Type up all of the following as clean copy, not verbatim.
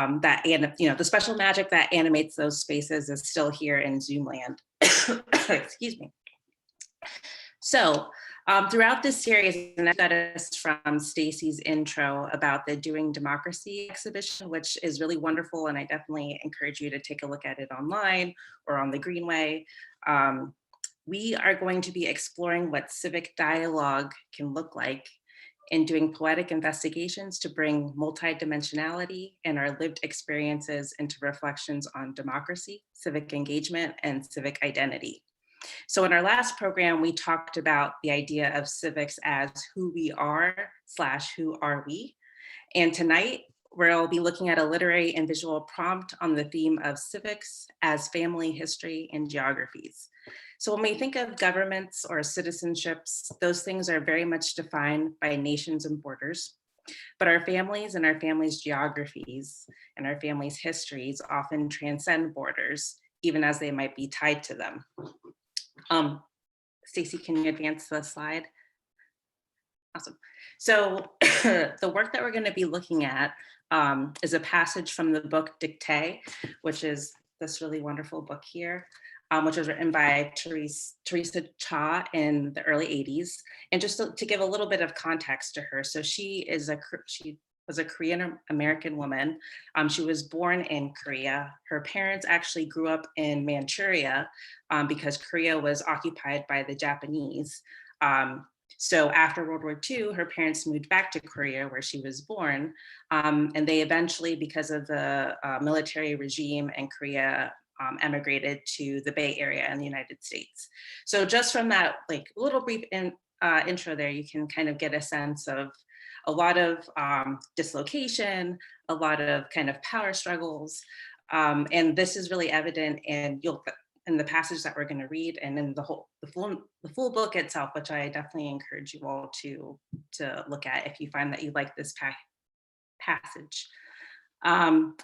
that, the special magic that animates those spaces is still here in Zoom land. Excuse me. So throughout this series, and I got us from Stacy's intro about the Doing Democracy exhibition, which is really wonderful, and I definitely encourage you to take a look at it online or on the Greenway. We are going to be exploring what civic dialogue can look like in doing poetic investigations to bring multidimensionality and our lived experiences into reflections on democracy, civic engagement, and civic identity. So in our last program, we talked about the idea of civics as who we are / who are we. And tonight, we'll be looking at a literary and visual prompt on the theme of civics as family, history, and geographies. So when we think of governments or citizenships, those things are very much defined by nations and borders. But our families and our families' geographies and our families' histories often transcend borders, even as they might be tied to them. Stacey, can you advance the slide? Awesome. So the work that we're going to be looking at is a passage from the book Dictée, which is this really wonderful book here, which was written by Teresa Cha in the early 80s. And just to give a little bit of context to her, so she was a Korean American woman. She was born in Korea. Her parents actually grew up in Manchuria because Korea was occupied by the Japanese. So after World War II, her parents moved back to Korea where she was born. And they eventually, because of the military regime in Korea, emigrated to the Bay Area in the United States. So just from that little brief intro there, you can kind of get a sense of a lot of dislocation, a lot of kind of power struggles. And this is really evident in the passage that we're going to read and in the full book itself, which I definitely encourage you all to look at if you find that you like this passage. I'm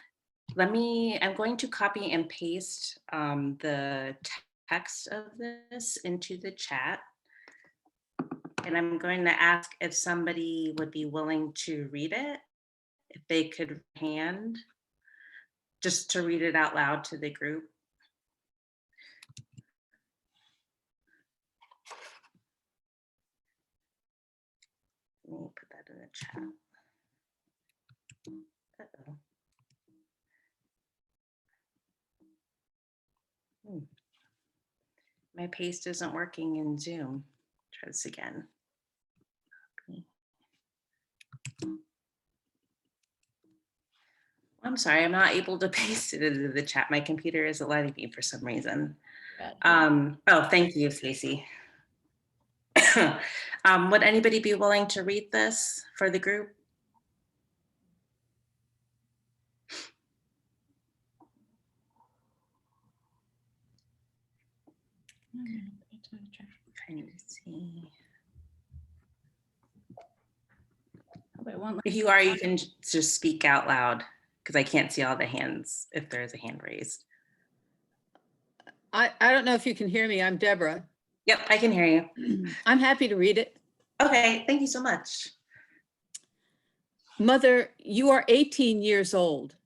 going to copy and paste the text of this into the chat. And I'm going to ask if somebody would be willing to read it, if they could hand, just to read it out loud to the group. Let me put that in the chat. Uh-oh. My paste isn't working in Zoom. Try this again. I'm sorry, I'm not able to paste it into the chat. My computer isn't letting me for some reason. Oh, thank you, Stacey. Would anybody be willing to read this for the group? Trying to see. If you are, you can just speak out loud because I can't see all the hands if there is a hand raised. I don't know if you can hear me. I'm Deborah. Yep, I can hear you. I'm happy to read it. Okay, thank you so much. Mother, you are 18 years old.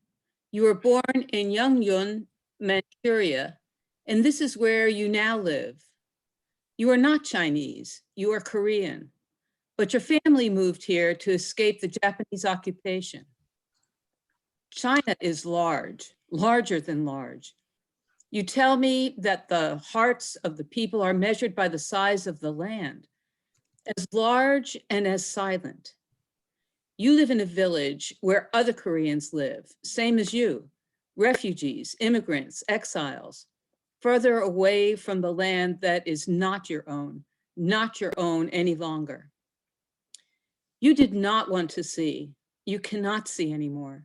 You were born in Yongyun, Manchuria, and this is where you now live. You are not Chinese, you are Korean, but your family moved here to escape the Japanese occupation. China is large, larger than large. You tell me that the hearts of the people are measured by the size of the land, as large and as silent. You live in a village where other Koreans live, same as you, refugees, immigrants, exiles, further away from the land that is not your own any longer. You did not want to see, you cannot see anymore,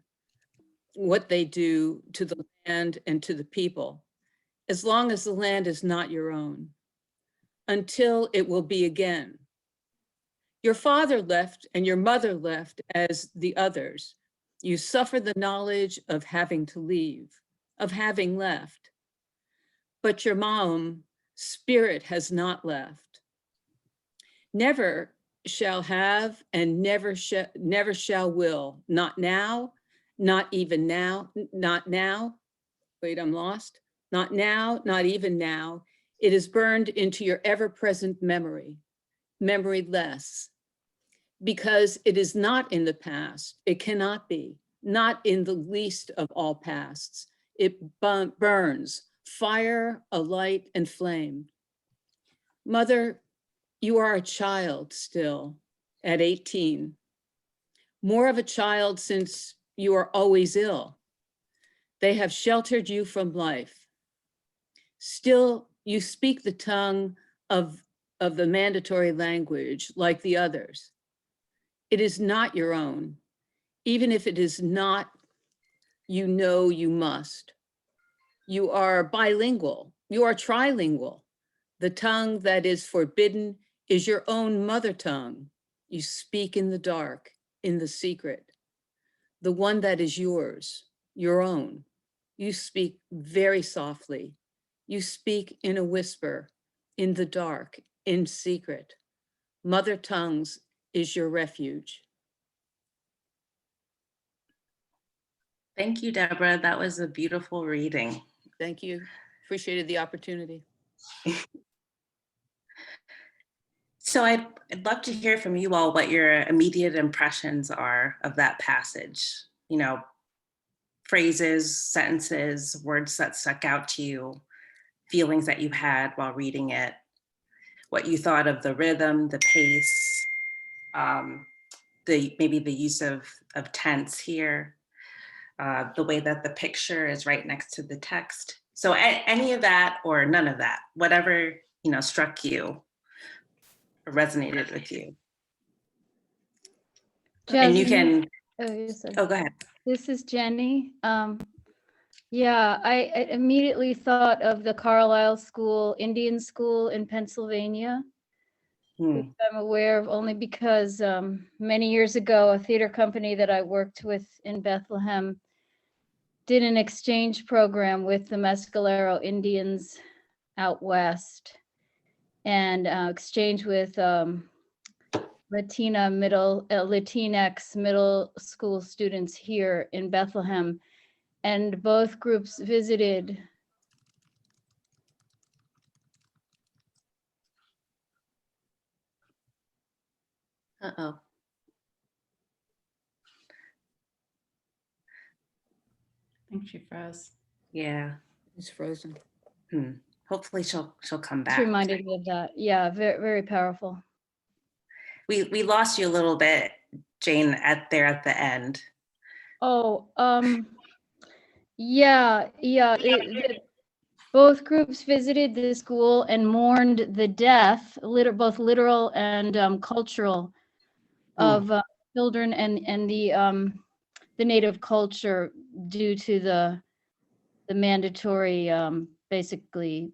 what they do to the land and to the people, as long as the land is not your own, until it will be again. Your father left and your mother left as the others. You suffer the knowledge of having to leave, of having left. But your mom, spirit has not left. Never shall have and never shall will, not now not even now, not now. Wait, I'm lost. Not now, not even now. It is burned into your ever-present memory, memoryless, because it is not in the past. It cannot be, not in the least of all pasts. It burns, fire, a light, and flame. Mother, you are a child still at 18. More of a child since you are always ill. They have sheltered you from life. Still, you speak the tongue of the mandatory language like the others. It is not your own. Even if it is not, you know you must. You are bilingual. You are trilingual. The tongue that is forbidden is your own mother tongue. You speak in the dark, in the secret. The one that is yours, your own. You speak very softly. You speak in a whisper, in the dark, in secret. Mother tongues is your refuge. Thank you, Deborah. That was a beautiful reading. Thank you. Appreciated the opportunity. So I'd love to hear from you all what your immediate impressions are of that passage. You know, phrases, sentences, words that stuck out to you, feelings that you had while reading it, what you thought of the rhythm, the pace, maybe the use of tense here, the way that the picture is right next to the text. So any of that or none of that, whatever, you know, struck you or resonated with you. And you can, oh, go ahead. This is Jenny. Yeah, I immediately thought of the Carlisle School, Indian School in Pennsylvania, which I'm aware of only because many years ago, a theater company that I worked with in Bethlehem did an exchange program with the Mescalero Indians out west, and exchange with Latinx middle school students here in Bethlehem. And both groups visited Uh-oh. I think she froze. Yeah. It's frozen. Hopefully she'll come back. It reminded me of that. Yeah, very, very powerful. We lost you a little bit, Jane, at the end. Oh, yeah. Both groups visited the school and mourned the death, both literal and cultural, of children and the native culture due to the mandatory, basically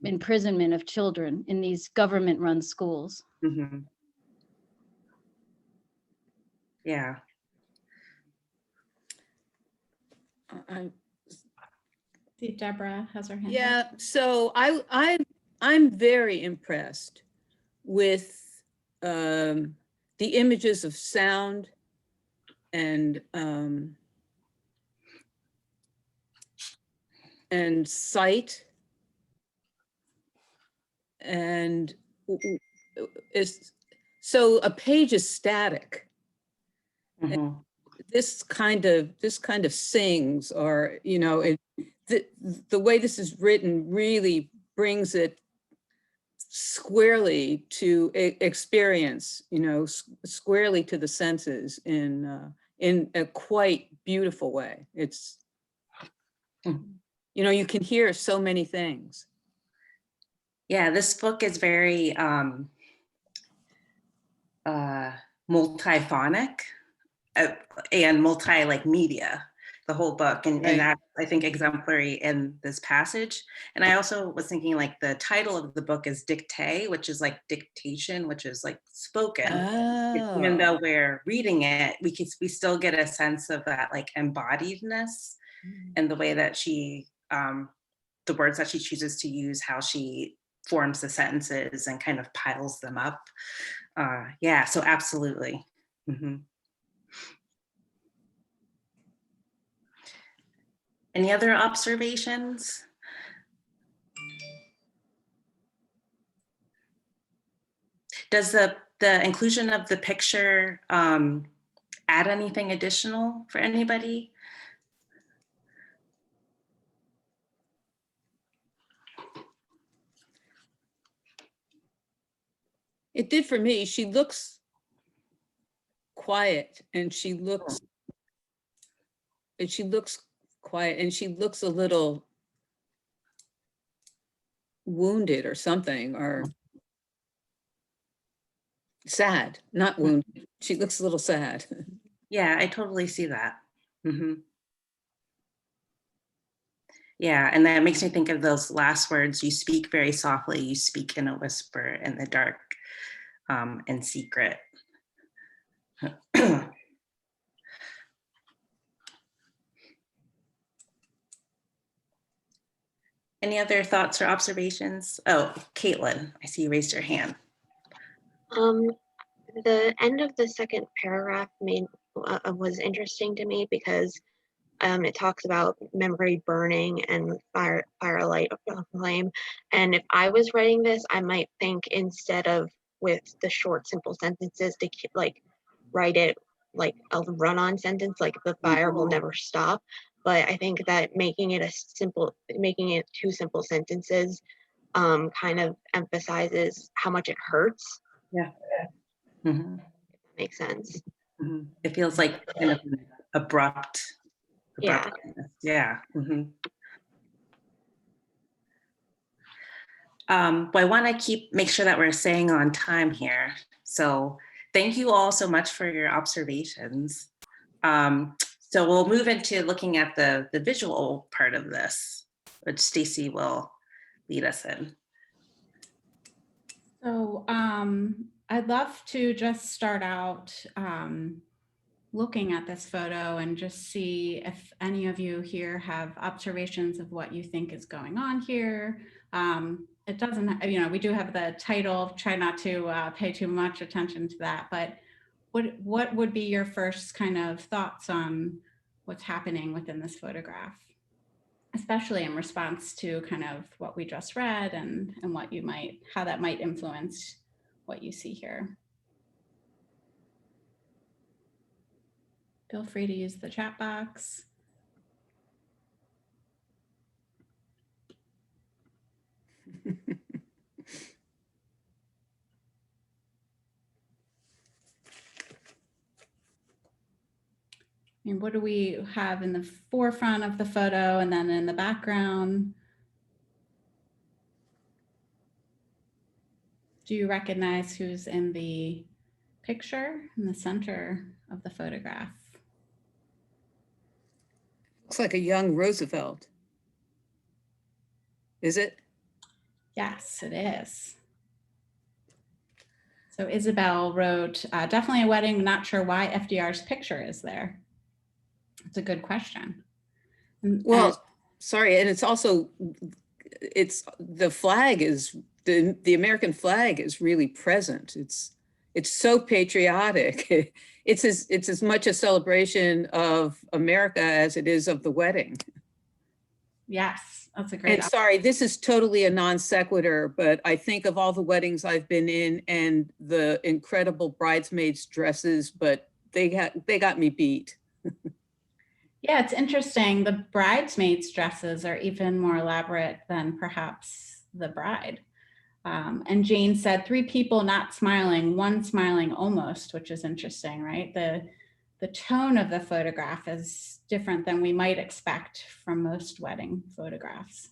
imprisonment of children in these government-run schools. Mm-hmm. Yeah. See, Deborah has her hand Yeah, up. so I'm very impressed with the images of sound and sight, and so a page is static. Mm-hmm. This kind of sings, or you know, the way this is written really brings it squarely to experience, you know, squarely to the senses in a quite beautiful way. It's, you know, you can hear so many things. Yeah, this book is very multiphonic and media, the whole book, and that I think exemplary in this passage. And I also was thinking like the title of the book is Dictee, which is like dictation, which is like spoken. Oh. Even though we're reading it, we still get a sense of that like embodiedness and the way that she, the words that she chooses to use, how she forms the sentences and kind of piles them up. Yeah, so absolutely. Mm-hmm. Any other observations? Does the inclusion of the picture add anything additional for anybody? It did for me. She looks quiet and she looks quiet and she looks a little wounded or something, or sad, not wounded. She looks a little sad. Yeah, I totally see that. Yeah, and that makes me think of those last words, you speak very softly, you speak in a whisper in the dark and secret. Any other thoughts or observations? Oh, Caitlin, I see you raised your hand. The end of the second paragraph was interesting to me because it talks about memory burning and firelight flame. And if I was writing this, I might think instead of with the short, simple sentences to like write it like a run-on sentence, like the fire will never stop. But I think that making it two simple sentences kind of emphasizes how much it hurts. Yeah. If that makes sense. It feels like kind of abrupt. Yeah. Yeah. But I want to make sure that we're staying on time here. So thank you all so much for your observations. So we'll move into looking at the visual part of this, which Stacy will lead us in. So I'd love to just start out looking at this photo and just see if any of you here have observations of what you think is going on here. It doesn't, we do have the title, try not to pay too much attention to that, but what would be your first kind of thoughts on what's happening within this photograph, especially in response to kind of what we just read and what you might, how that might influence what you see here? Feel free to use the chat box. And what do we have in the forefront of the photo and then in the background? Do you recognize who's in the picture in the center of the photograph? Looks like a young Roosevelt. Is it? Yes, it is. So Isabel wrote, definitely a wedding, not sure why FDR's picture is there. It's a good question. Well, sorry, and it's also, the flag is, the American flag is really present. It's so patriotic. It's as much a celebration of America as it is of the wedding. Yes, that's a great. And sorry, this is totally a non sequitur, but I think of all the weddings I've been in and the incredible bridesmaids' dresses, but they got me beat. Yeah, it's interesting. The bridesmaids' dresses are even more elaborate than perhaps the bride. And Jane said 3 people not smiling, 1 smiling almost, which is interesting, right? The tone of the photograph is different than we might expect from most wedding photographs.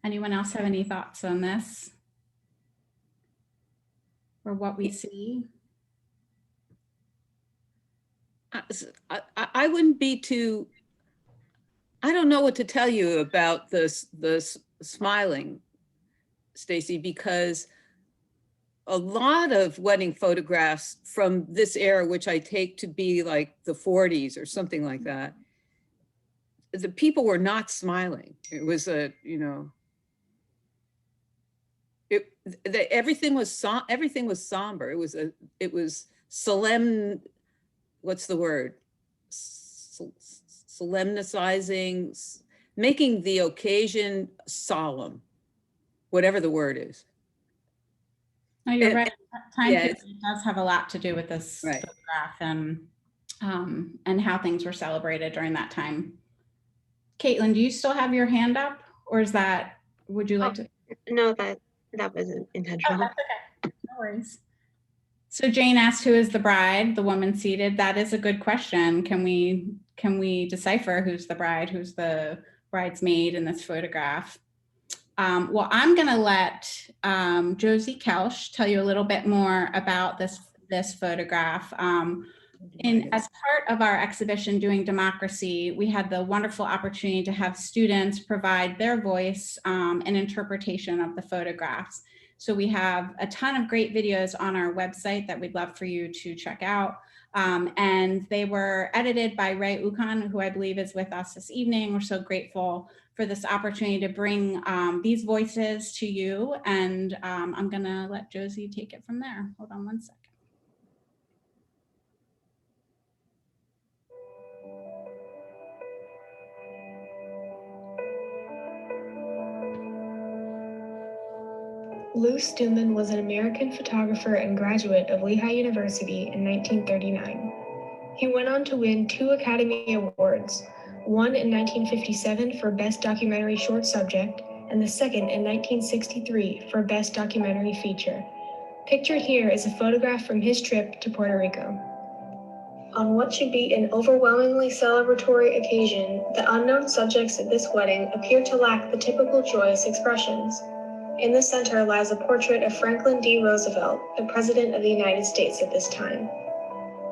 Anyone else have any thoughts on this? Or what we see? I wouldn't be too, I don't know what to tell you about the smiling, Stacy, because a lot of wedding photographs from this era, which I take to be like the 40s or something like that, the people were not smiling. It was everything was somber. It was solemn. What's the word? solemnizing, making the occasion solemn, whatever the word is. No, you're And- right. Time yeah, period does have a lot to do with this Right. photograph and how things were celebrated during that time. Caitlin, do you still have your hand up, or is that, would you like to? No, that wasn't Oh, intentional. that's okay. No worries. So Jane asked, who is the bride, the woman seated? That is a good question. Can we decipher who's the bride, who's the bridesmaid in this photograph? Well, I'm going to let Josie Kelsch tell you a little bit more about this photograph. As part of our exhibition, Doing Democracy, we had the wonderful opportunity to have students provide their voice and interpretation of the photographs. So we have a ton of great videos on our website that we'd love for you to check out. And they were edited by Ray Ukan, who I believe is with us this evening. We're so grateful for this opportunity to bring these voices to you. And I'm gonna let Josie take it from there. Hold on one second. Lou Stuman was an American photographer and graduate of Lehigh University in 1939. He went on to win 2 Academy Awards, one in 1957 for Best Documentary Short Subject, and the second in 1963 for Best Documentary Feature. Pictured here is a photograph from his trip to Puerto Rico. On what should be an overwhelmingly celebratory occasion, the unknown subjects at this wedding appear to lack the typical joyous expressions. In the center lies a portrait of Franklin D. Roosevelt, the President of the United States at this time.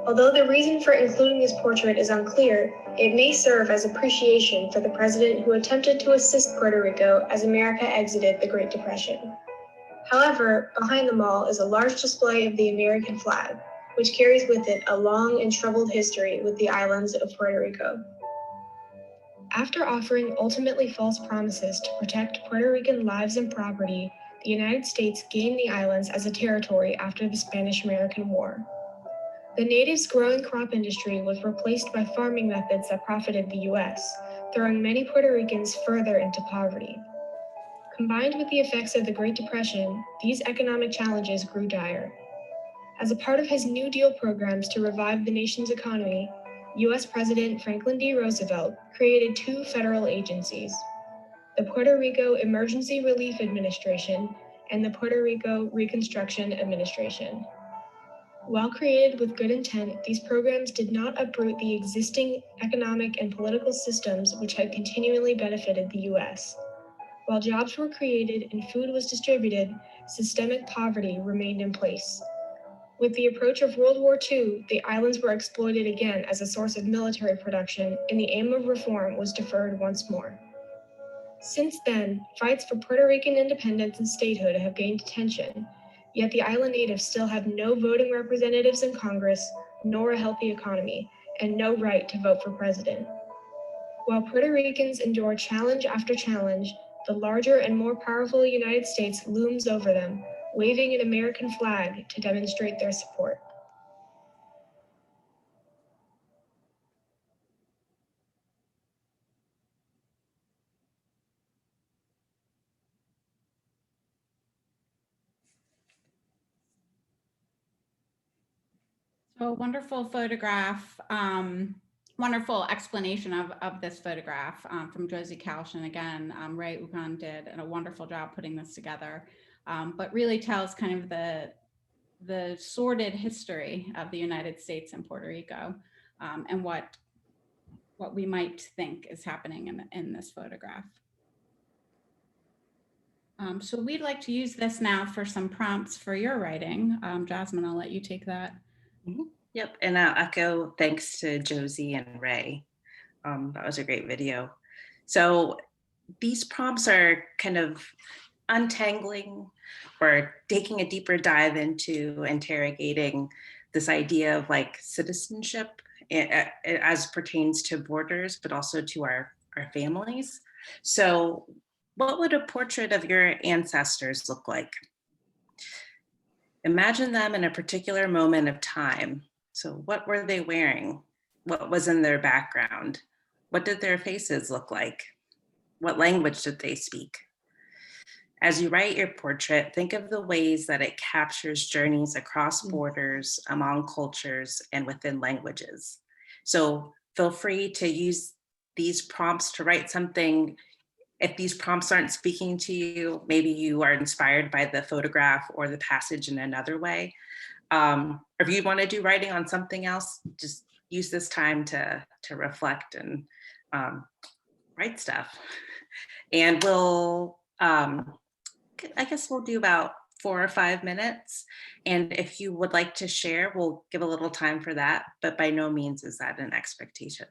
Although the reason for including this portrait is unclear, it may serve as appreciation for the president who attempted to assist Puerto Rico as America exited the Great Depression. However, behind them all is a large display of the American flag, which carries with it a long and troubled history with the islands of Puerto Rico. After offering ultimately false promises to protect Puerto Rican lives and property, the United States gained the islands as a territory after the Spanish-American War. The natives' growing crop industry was replaced by farming methods that profited the U.S., throwing many Puerto Ricans further into poverty. Combined with the effects of the Great Depression, these economic challenges grew dire. As a part of his New Deal programs to revive the nation's economy, U.S. President Franklin D. Roosevelt created 2 federal agencies, the Puerto Rico Emergency Relief Administration and the Puerto Rico Reconstruction Administration. While created with good intent, these programs did not uproot the existing economic and political systems which had continually benefited the U.S. While jobs were created and food was distributed, systemic poverty remained in place. With the approach of World War II, the islands were exploited again as a source of military production, and the aim of reform was deferred once more. Since then, fights for Puerto Rican independence and statehood have gained attention, yet the island natives still have no voting representatives in Congress, nor a healthy economy, and no right to vote for president. While Puerto Ricans endure challenge after challenge, the larger and more powerful United States looms over them, waving an American flag to demonstrate their support. So a wonderful photograph, wonderful explanation of this photograph from Josie Kelsch. And again, Ray Ukan did a wonderful job putting this together, but really tells kind of the sordid history of the United States and Puerto Rico, and what we might think is happening in this photograph. So we'd like to use this now for some prompts for your writing. Jasmine, I'll let you take that. Mm-hmm. Yep, and I'll echo thanks to Josie and Ray. That was a great video. So these prompts are kind of untangling or taking a deeper dive into interrogating this idea of like citizenship as pertains to borders, but also to our families. So what would a portrait of your ancestors look like? Imagine them in a particular moment of time. So what were they wearing? What was in their background? What did their faces look like? What language did they speak? As you write your portrait, think of the ways that it captures journeys across borders, among cultures, and within languages. So feel free to use these prompts to write something. If these prompts aren't speaking to you, maybe you are inspired by the photograph or the passage in another way. Or if you want to do writing on something else, just use this time to reflect and write stuff. And we'll, I guess we'll do about 4 or 5 minutes. And if you would like to share, we'll give a little time for that, but by no means is that an expectation.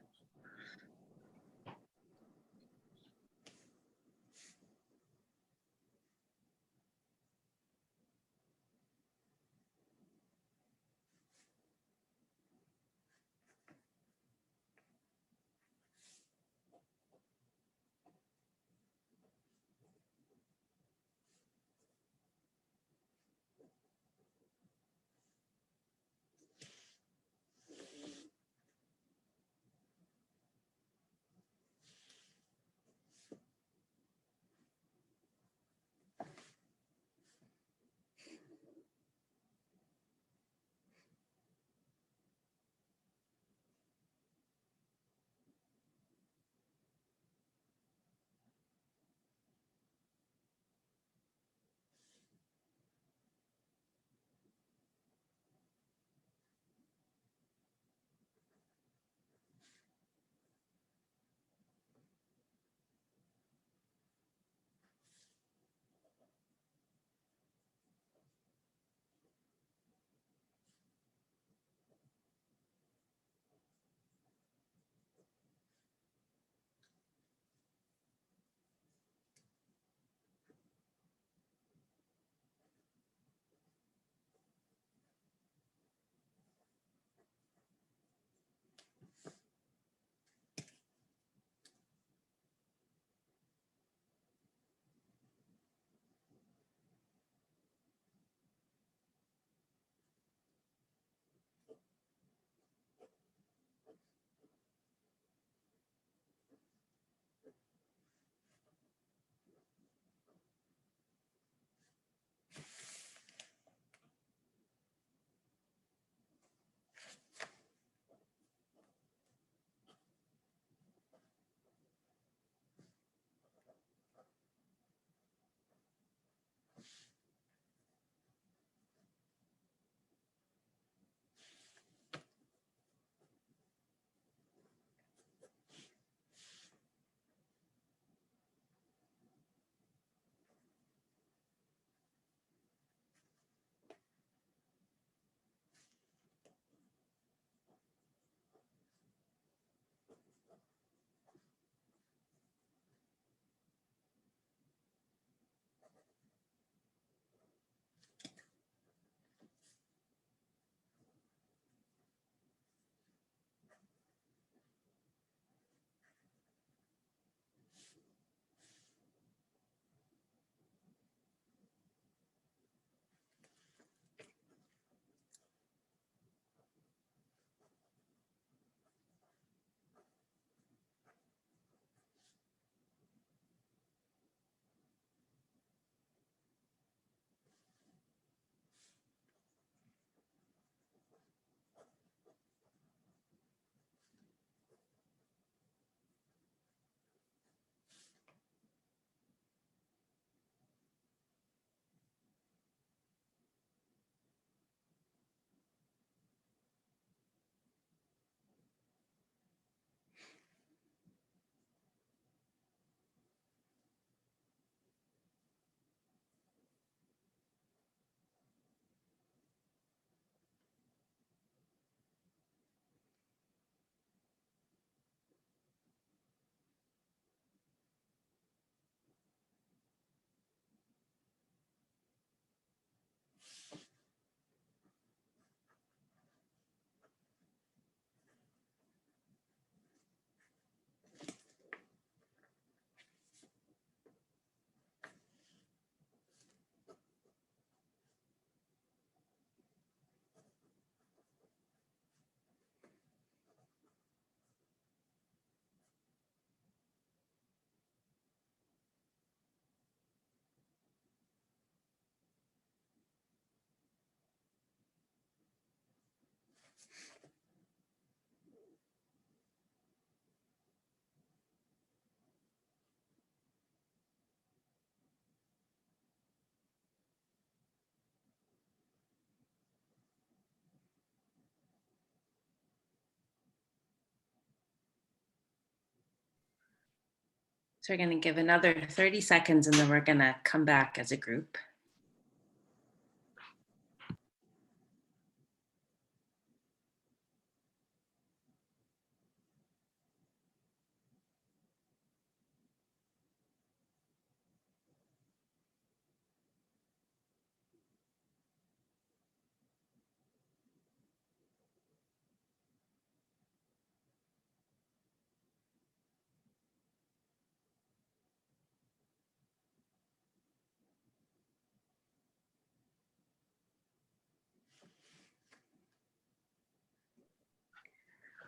So we're going to give another 30 seconds and then we're going to come back as a group.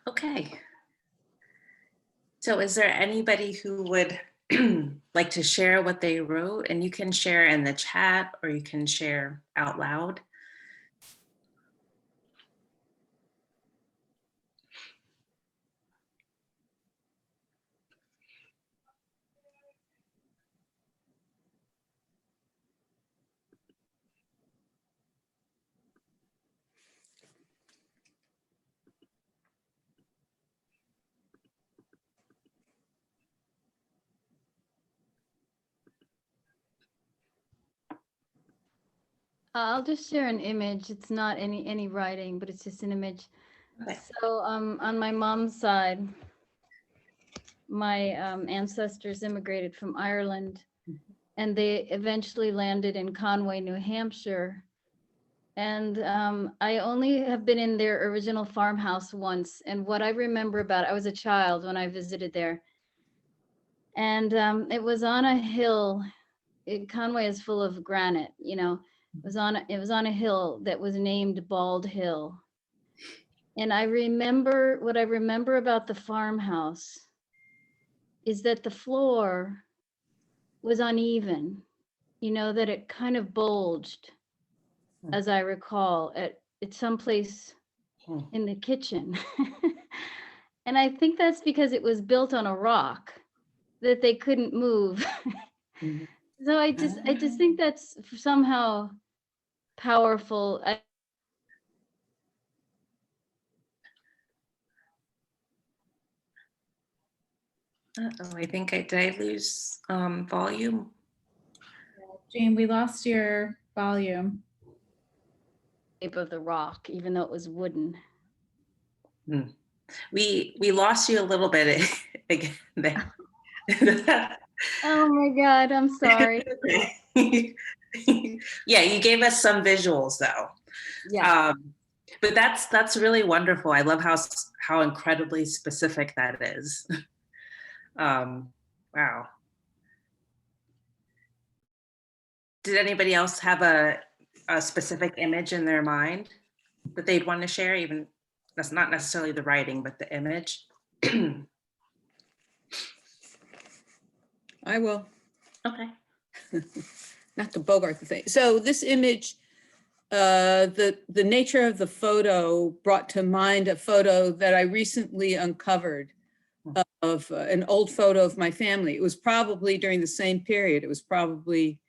Okay. So is there anybody who would like to share what they wrote? And you can share in the chat or you can share out loud. I'll just share an image. It's not any writing, but it's just an image. Okay. So on my mom's side, my ancestors immigrated from Ireland, and they eventually landed in Conway, New Hampshire. And I only have been in their original farmhouse once. And what I remember about it, I was a child when I visited there. And it was on a hill. Conway is full of granite, you know. It was on a hill that was named Bald Hill. And I remember, what I remember about the farmhouse is that the floor was uneven, you know, that it kind of bulged, as I recall, at some place in the kitchen. And I think that's because it was built on a rock that they couldn't move. So I just think that's somehow powerful. Uh-oh, I think did I lose volume? Jane, we lost your volume. Shape of the rock, even though it was wooden. We lost you a little bit again there. Oh my God, I'm sorry. Yeah, you gave us some visuals though. Yeah. But that's really wonderful. I love how incredibly specific that is. Wow. Did anybody else have a specific image in their mind that they'd want to share? Even that's not necessarily the writing, but the image. I will. Okay. Not to bogart the thing. So this image, the nature of the photo brought to mind a photo that I recently uncovered of an old photo of my family. It was probably during the same period. It was probably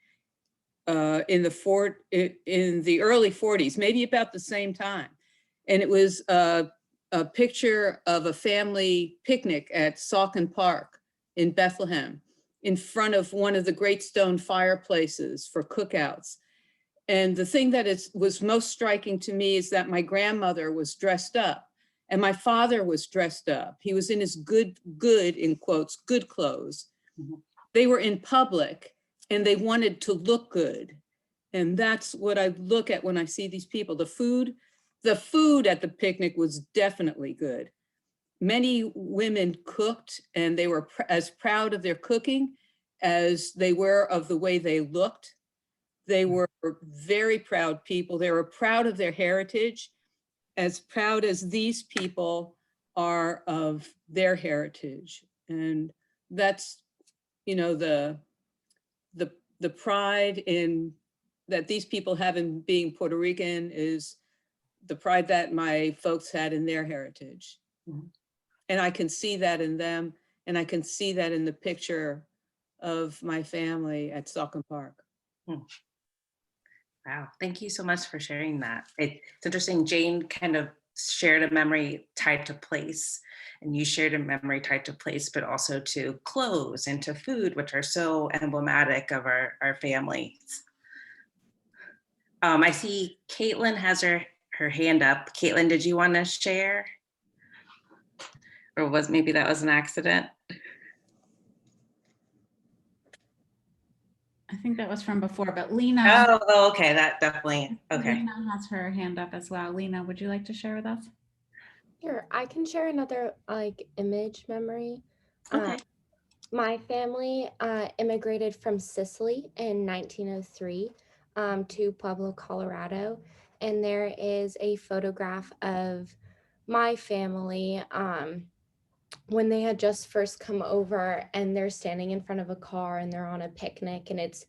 in the early 40s, maybe about the same time. And it was a picture of a family picnic at Salkin Park in Bethlehem, in front of one of the great stone fireplaces for cookouts. And the thing that was most striking to me is that my grandmother was dressed up and my father was dressed up. He was in his good in quotes, good clothes. They were in public and they wanted to look good. And that's what I look at when I see these people. The food at the picnic was definitely good. Many women cooked and they were as proud of their cooking as they were of the way they looked. They were very proud people. They were proud of their heritage, as proud as these people are of their heritage. And that's, you know, the pride in that these people have in being Puerto Rican is the pride that my folks had in their heritage. And I can see that in them. And I can see that in the picture of my family at Salkin Park. Wow, thank you so much for sharing that. It's interesting, Jane kind of shared a memory tied to place, and you shared a memory tied to place, but also to clothes and to food, which are so emblematic of our families. I see Caitlin has her hand up. Caitlin, did you want to share? Or maybe that was an accident? I think that was from before, but Lena. Oh, okay, that definitely, okay. Lena has her hand up as well. Lena, would you like to share with us? Sure, I can share another image memory. Okay. My family immigrated from Sicily in 1903 to Pueblo, Colorado, and there is a photograph of my family when they had just first come over, and they're standing in front of a car and they're on a picnic, and it's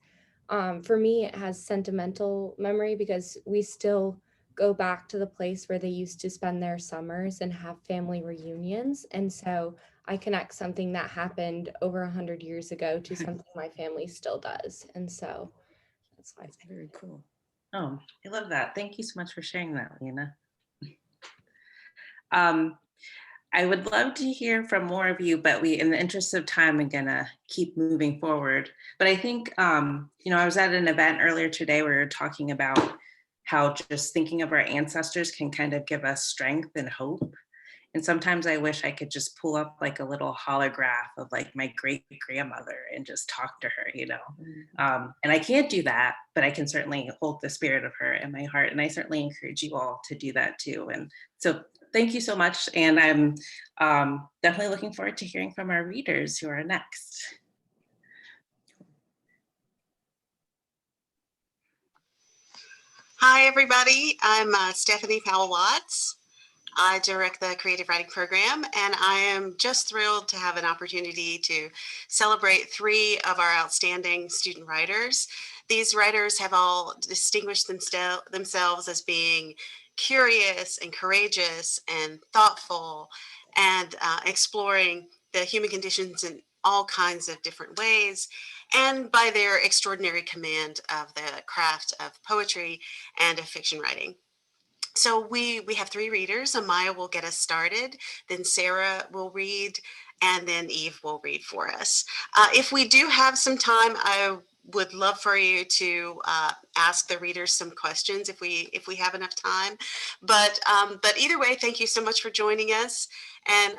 for me, it has sentimental memory because we still go back to the place where they used to spend their summers and have family reunions. And so I connect something that happened over 100 years ago to something my family still does. And so that's why it's Very cool. Oh, I love that. Thank you so much for sharing that, Lena. I would love to hear from more of you, but in the interest of time, I'm gonna keep moving forward. But I think, I was at an event earlier today where we were talking about how just thinking of our ancestors can kind of give us strength and hope. And sometimes I wish I could just pull up like a little holograph of like my great grandmother and just talk to her, and I can't do that, but I can certainly hold the spirit of her in my heart. And I certainly encourage you all to do that too. And so thank you so much. And I'm definitely looking forward to hearing from our readers who are next. Hi, everybody. I'm Stephanie Powell-Watts. I direct the creative writing program, and I am just thrilled to have an opportunity to celebrate 3 of our outstanding student writers. These writers have all distinguished themselves as being curious and courageous and thoughtful and exploring the human conditions in all kinds of different ways, and by their extraordinary command of the craft of poetry and of fiction writing. So we have 3 readers. Amaya will get us started, then Sara will read, and then Eve will read for us. If we do have some time, I would love for you to ask the readers some questions if we have enough time. But either way, thank you so much for joining us, and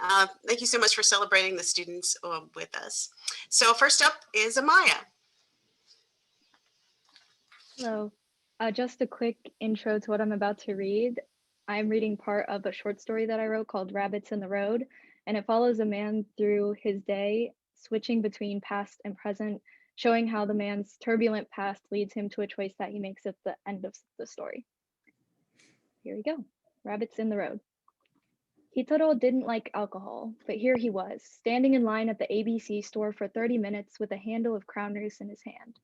thank you so much for celebrating the students with us. So first up is Amaya. Hello. Just a quick intro to what I'm about to read. I'm reading part of a short story that I wrote called Rabbits in the Road, and it follows a man through his day, switching between past and present, showing how the man's turbulent past leads him to a choice that he makes at the end of the story. Here we go. Rabbits in the Road. Hitaro didn't like alcohol, but here he was, standing in line at the ABC store for 30 minutes with a handle of Crown Roos in his hand.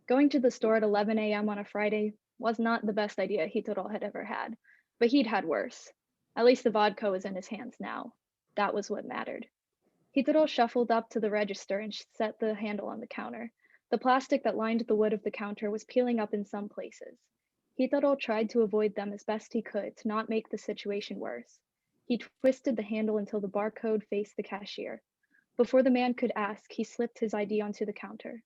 Going to the store at 11 a.m. on a Friday was not the best idea Hitaro had ever had, but he'd had worse. At least the vodka was in his hands now. That was what mattered. Hitaro shuffled up to the register and set the handle on the counter. The plastic that lined the wood of the counter was peeling up in some places. Hitaro tried to avoid them as best he could to not make the situation worse. He twisted the handle until the barcode faced the cashier. Before the man could ask, he slipped his ID onto the counter.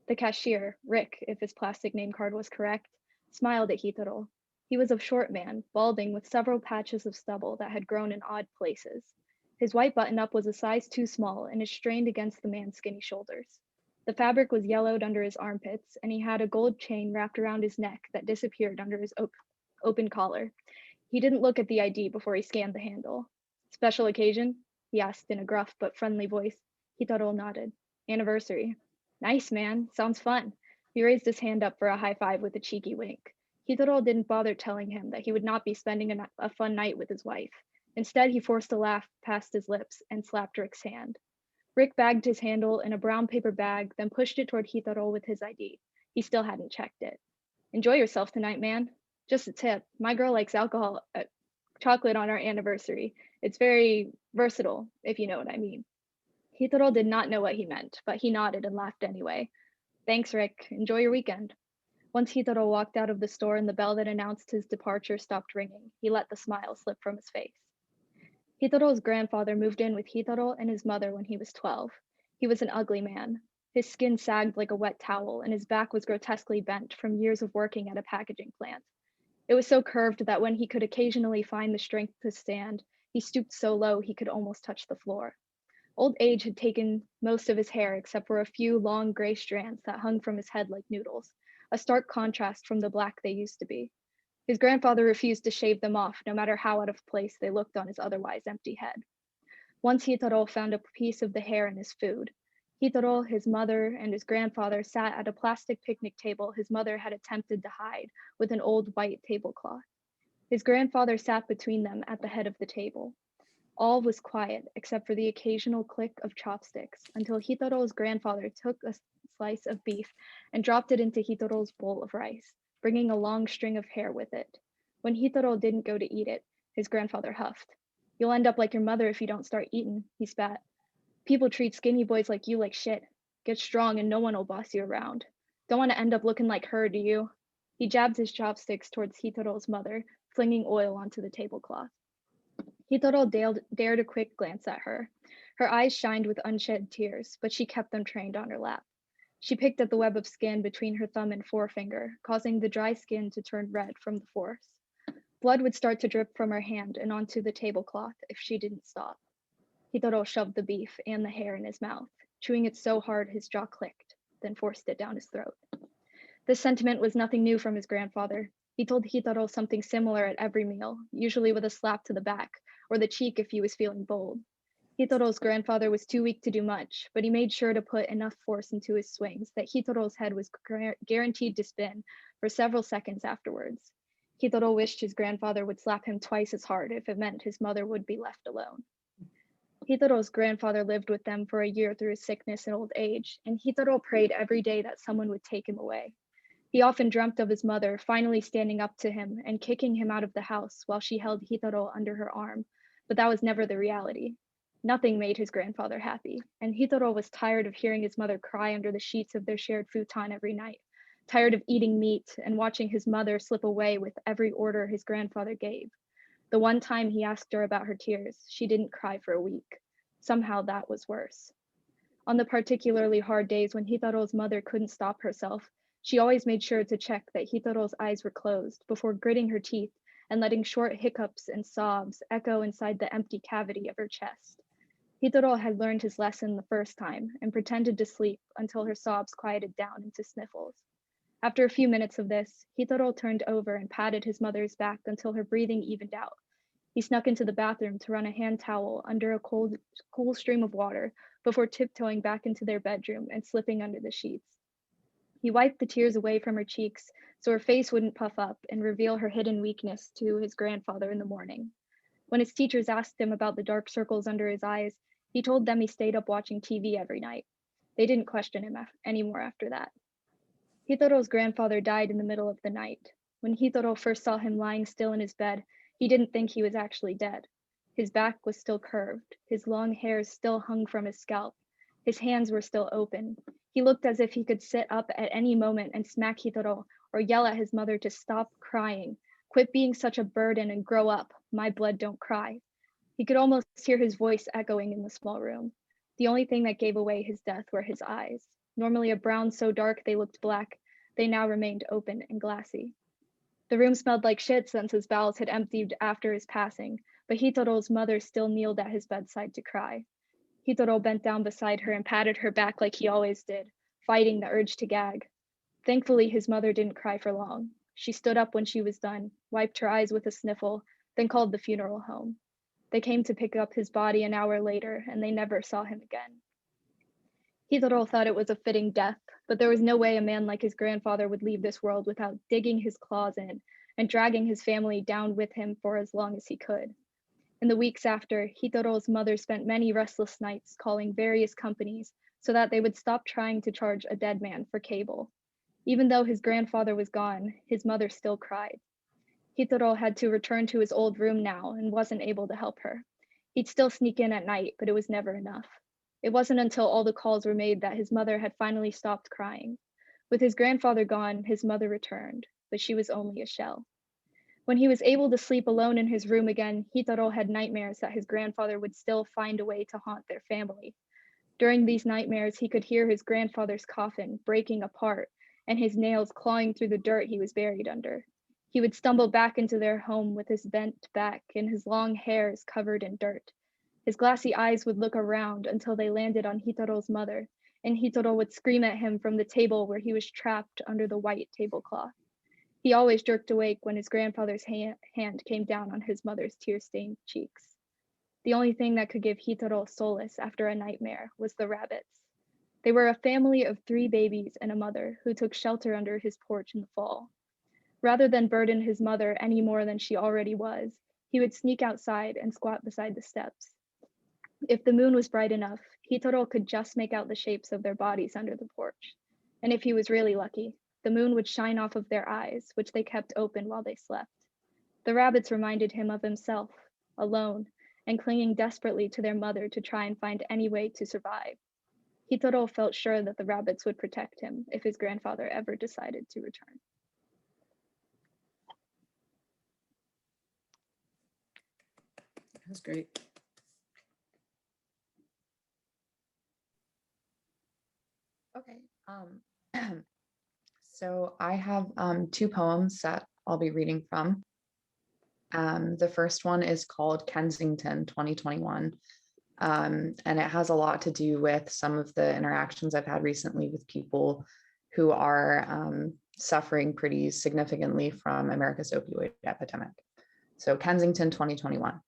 The cashier, Rick, if his plastic name card was correct, smiled at Hitaro. He was a short man, balding with several patches of stubble that had grown in odd places. His white button-up was a size too small and it strained against the man's skinny shoulders. The fabric was yellowed under his armpits, and he had a gold chain wrapped around his neck that disappeared under his open collar. He didn't look at the ID before he scanned the handle. Special occasion? He asked in a gruff but friendly voice. Hitaro nodded. Anniversary. Nice, man. Sounds fun. He raised his hand up for a high five with a cheeky wink. Hitaro didn't bother telling him that he would not be spending a fun night with his wife. Instead, he forced a laugh past his lips and slapped Rick's hand. Rick bagged his handle in a brown paper bag, then pushed it toward Hitaro with his ID. He still hadn't checked it. Enjoy yourself tonight, man. Just a tip. My girl likes chocolate on our anniversary. It's very versatile, if you know what I mean. Hitaro did not know what he meant, but he nodded and laughed anyway. Thanks, Rick. Enjoy your weekend. Once Hitaro walked out of the store and the bell that announced his departure stopped ringing, he let the smile slip from his face. Hitaro's grandfather moved in with Hitaro and his mother when he was 12. He was an ugly man. His skin sagged like a wet towel, and his back was grotesquely bent from years of working at a packaging plant. It was so curved that when he could occasionally find the strength to stand, he stooped so low he could almost touch the floor. Old age had taken most of his hair except for a few long gray strands that hung from his head like noodles, a stark contrast from the black they used to be. His grandfather refused to shave them off, no matter how out of place they looked on his otherwise empty head. Once Hitaro found a piece of the hair in his food. Hitaro, his mother, and his grandfather sat at a plastic picnic table his mother had attempted to hide with an old white tablecloth. His grandfather sat between them at the head of the table. All was quiet except for the occasional click of chopsticks until Hitaro's grandfather took a slice of beef and dropped it into Hitaro's bowl of rice, bringing a long string of hair with it. When Hitaro didn't go to eat it, his grandfather huffed. "You'll end up like your mother if you don't start eating," he spat. "People treat skinny boys like you like shit. Get strong and no one will boss you around. Don't want to end up looking like her, do you?" He jabbed his chopsticks towards Hitaro's mother, flinging oil onto the tablecloth. Hitaro dared a quick glance at her. Her eyes shined with unshed tears, but she kept them trained on her lap. She picked at the web of skin between her thumb and forefinger, causing the dry skin to turn red from the force. Blood would start to drip from her hand and onto the tablecloth if she didn't stop. Hitaro shoved the beef and the hair in his mouth, chewing it so hard his jaw clicked, then forced it down his throat. This sentiment was nothing new from his grandfather. He told Hitaro something similar at every meal, usually with a slap to the back, or the cheek if he was feeling bold. Hitaro's grandfather was too weak to do much, but he made sure to put enough force into his swings that Hitaro's head was guaranteed to spin for several seconds afterwards. Hitaro wished his grandfather would slap him twice as hard if it meant his mother would be left alone. Hitaro's grandfather lived with them for a year through his sickness and old age, and Hitaro prayed every day that someone would take him away. He often dreamt of his mother finally standing up to him and kicking him out of the house while she held Hitaro under her arm, but that was never the reality. Nothing made his grandfather happy, and Hitaro was tired of hearing his mother cry under the sheets of their shared futon every night, tired of eating meat and watching his mother slip away with every order his grandfather gave. The one time he asked her about her tears, she didn't cry for a week. Somehow that was worse. On the particularly hard days when Hitaro's mother couldn't stop herself, she always made sure to check that Hitaro's eyes were closed before gritting her teeth and letting short hiccups and sobs echo inside the empty cavity of her chest. Hitaro had learned his lesson the first time and pretended to sleep until her sobs quieted down into sniffles. After a few minutes of this, Hitaro turned over and patted his mother's back until her breathing evened out. He snuck into the bathroom to run a hand towel under a cool stream of water before tiptoeing back into their bedroom and slipping under the sheets. He wiped the tears away from her cheeks so her face wouldn't puff up and reveal her hidden weakness to his grandfather in the morning. When his teachers asked him about the dark circles under his eyes, he told them he stayed up watching TV every night. They didn't question him anymore after that. Hitaro's grandfather died in the middle of the night. When Hitaro first saw him lying still in his bed, he didn't think he was actually dead. His back was still curved, his long hairs still hung from his scalp, his hands were still open. He looked as if he could sit up at any moment and smack Hitaro or yell at his mother to stop crying, quit being such a burden and grow up, my blood don't cry. He could almost hear his voice echoing in the small room. The only thing that gave away his death were his eyes. Normally a brown so dark they looked black, they now remained open and glassy. The room smelled like shit since his bowels had emptied after his passing, but Hitaro's mother still kneeled at his bedside to cry. Hitaro bent down beside her and patted her back like he always did, fighting the urge to gag. Thankfully, his mother didn't cry for long. She stood up when she was done, wiped her eyes with a sniffle, then called the funeral home. They came to pick up his body an hour later, and they never saw him again. Hitaro thought it was a fitting death, but there was no way a man like his grandfather would leave this world without digging his claws in and dragging his family down with him for as long as he could. In the weeks after, Hitaro's mother spent many restless nights calling various companies so that they would stop trying to charge a dead man for cable. Even though his grandfather was gone, his mother still cried. Hitaro had to return to his old room now and wasn't able to help her. He'd still sneak in at night, but it was never enough. It wasn't until all the calls were made that his mother had finally stopped crying. With his grandfather gone, his mother returned, but she was only a shell. When he was able to sleep alone in his room again, Hitaro had nightmares that his grandfather would still find a way to haunt their family. During these nightmares, he could hear his grandfather's coffin breaking apart and his nails clawing through the dirt he was buried under. He would stumble back into their home with his bent back and his long hairs covered in dirt. His glassy eyes would look around until they landed on Hitaro's mother, and Hitaro would scream at him from the table where he was trapped under the white tablecloth. He always jerked awake when his grandfather's hand came down on his mother's tear-stained cheeks. The only thing that could give Hitaro solace after a nightmare was the rabbits. They were a family of 3 babies and a mother who took shelter under his porch in the fall. Rather than burden his mother any more than she already was, he would sneak outside and squat beside the steps. If the moon was bright enough, Hitaro could just make out the shapes of their bodies under the porch. And if he was really lucky, the moon would shine off of their eyes, which they kept open while they slept. The rabbits reminded him of himself, alone, and clinging desperately to their mother to try and find any way to survive. Hitaro felt sure that the rabbits would protect him if his grandfather ever decided to return. That's great. Okay. So I have 2 poems that I'll be reading from. The first one is called Kensington 2021. And it has a lot to do with some of the interactions I've had recently with people who are suffering pretty significantly from America's opioid epidemic. So Kensington 2021.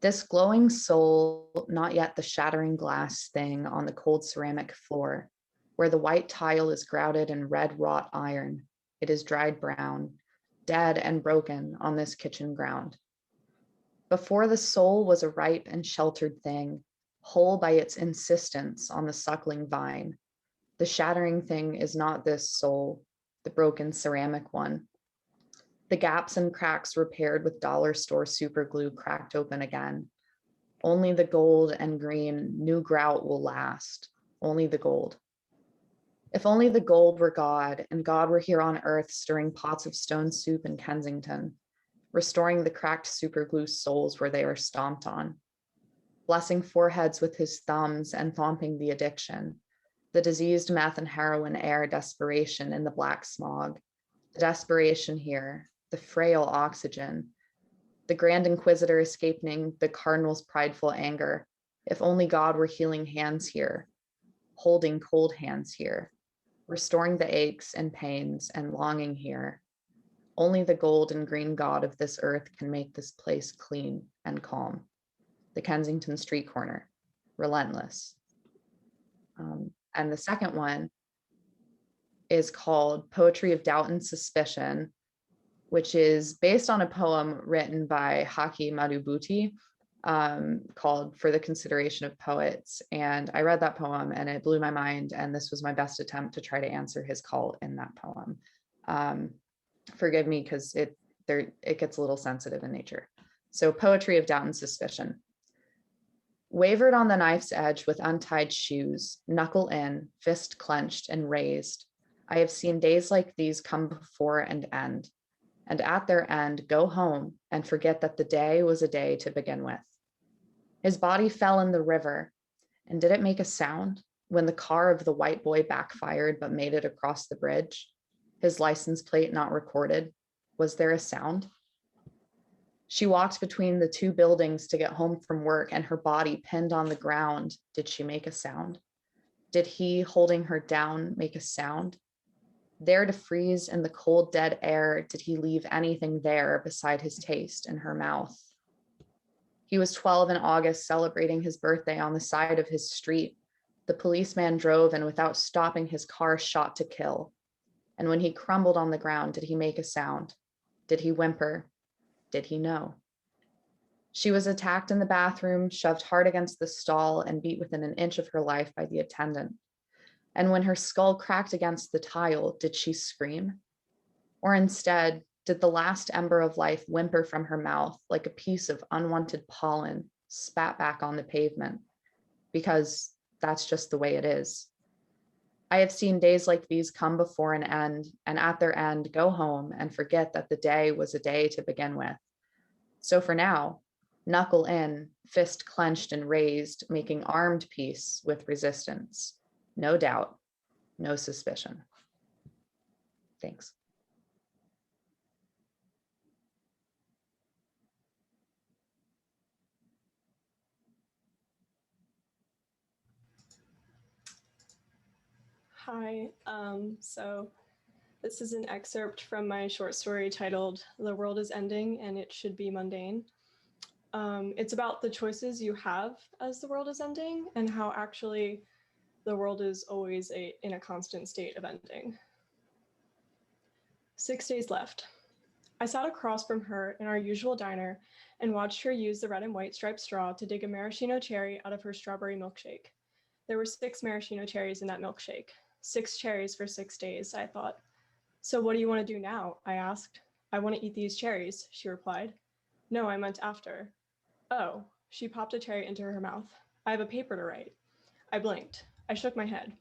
This glowing soul, not yet the shattering glass thing on the cold ceramic floor, where the white tile is grouted in red wrought iron. It is dried brown, dead and broken on this kitchen ground. Before the soul was a ripe and sheltered thing, whole by its insistence on the suckling vine. The shattering thing is not this soul, the broken ceramic one. The gaps and cracks repaired with dollar store superglue cracked open again. Only the gold and green new grout will last, only the gold. If only the gold were God, and God were here on earth stirring pots of stone soup in Kensington, restoring the cracked superglue soles where they are stomped on, blessing foreheads with his thumbs and thumping the addiction, the diseased meth and heroin air desperation in the black smog, the desperation here, the frail oxygen, the Grand Inquisitor escaping the Cardinal's prideful anger. If only God were healing hands here, holding cold hands here, restoring the aches and pains and longing here. Only the gold and green God of this earth can make this place clean and calm. The Kensington street corner, relentless. And the second one is called Poetry of Doubt and Suspicion, which is based on a poem written by Haki Madhubuti called For the Consideration of Poets. And I read that poem and it blew my mind. And this was my best attempt to try to answer his call in that poem. Forgive me, because it gets a little sensitive in nature. So Poetry of Doubt and Suspicion. Wavered on the knife's edge with untied shoes, knuckle in, fist clenched and raised. I have seen days like these come before and end, and at their end go home and forget that the day was a day to begin with. His body fell in the river, and did it make a sound when the car of the white boy backfired but made it across the bridge? His license plate not recorded. Was there a sound? She walked between the 2 buildings to get home from work, and her body pinned on the ground. Did she make a sound? Did he, holding her down, make a sound? There to freeze in the cold, dead air, did he leave anything there beside his taste in her mouth? He was 12 in August, celebrating his birthday on the side of his street. The policeman drove and without stopping his car shot to kill. And when he crumbled on the ground, did he make a sound? Did he whimper? Did he know? She was attacked in the bathroom, shoved hard against the stall, and beat within an inch of her life by the attendant. And when her skull cracked against the tile, did she scream? Or instead, did the last ember of life whimper from her mouth like a piece of unwanted pollen spat back on the pavement? Because that's just the way it is. I have seen days like these come before an end, and at their end go home and forget that the day was a day to begin with. So for now, knuckle in, fist clenched and raised, making armed peace with resistance. No doubt, no suspicion. Thanks. Hi, so this is an excerpt from my short story titled "The World is Ending and It Should Be Mundane." It's about the choices you have as the world is ending and how actually the world is always in a constant state of ending. 6 days left. I sat across from her in our usual diner and watched her use the red and white striped straw to dig a maraschino cherry out of her strawberry milkshake. There were 6 maraschino cherries in that milkshake. 6 cherries for 6 days, I thought. So what do you want to do now? I asked. I want to eat these cherries, she replied. No, I meant after. Oh, she popped a cherry into her mouth. I have a paper to write. I blinked. I shook my head.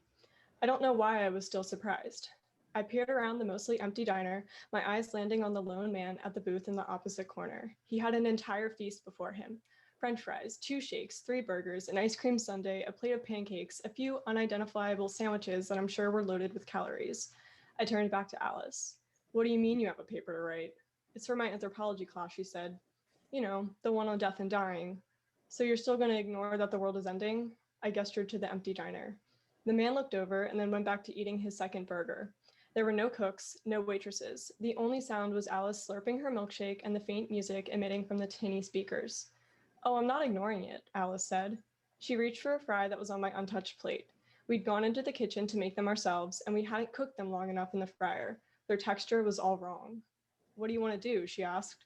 I don't know why I was still surprised. I peered around the mostly empty diner, my eyes landing on the lone man at the booth in the opposite corner. He had an entire feast before him. French fries, 2 shakes, 3 burgers, an ice cream sundae, a plate of pancakes, a few unidentifiable sandwiches that I'm sure were loaded with calories. I turned back to Alice. What do you mean you have a paper to write? It's for my anthropology class, she said. You know, the one on death and dying. So you're still going to ignore that the world is ending? I gestured to the empty diner. The man looked over and then went back to eating his second burger. There were no cooks, no waitresses. The only sound was Alice slurping her milkshake and the faint music emitting from the tinny speakers. Oh, I'm not ignoring it, Alice said. She reached for a fry that was on my untouched plate. We'd gone into the kitchen to make them ourselves, and we hadn't cooked them long enough in the fryer. Their texture was all wrong. What do you want to do? She asked.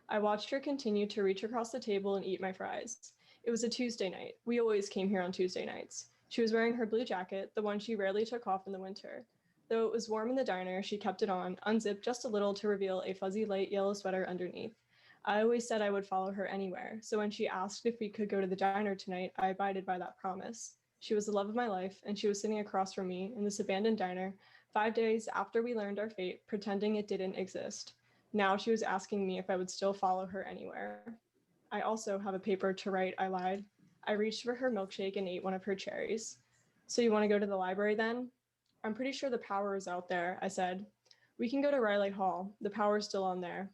I watched her continue to reach across the table and eat my fries. It was a Tuesday night. We always came here on Tuesday nights. She was wearing her blue jacket, the one she rarely took off in the winter. Though it was warm in the diner, she kept it on, unzipped just a little to reveal a fuzzy light yellow sweater underneath. I always said I would follow her anywhere, so when she asked if we could go to the diner tonight, I abided by that promise. She was the love of my life, and she was sitting across from me in this abandoned diner 5 days after we learned our fate, pretending it didn't exist. Now she was asking me if I would still follow her anywhere. I also have a paper to write, I lied. I reached for her milkshake and ate one of her cherries. So you want to go to the library then? I'm pretty sure the power is out there, I said. We can go to Rylite Hall. The power's still on there.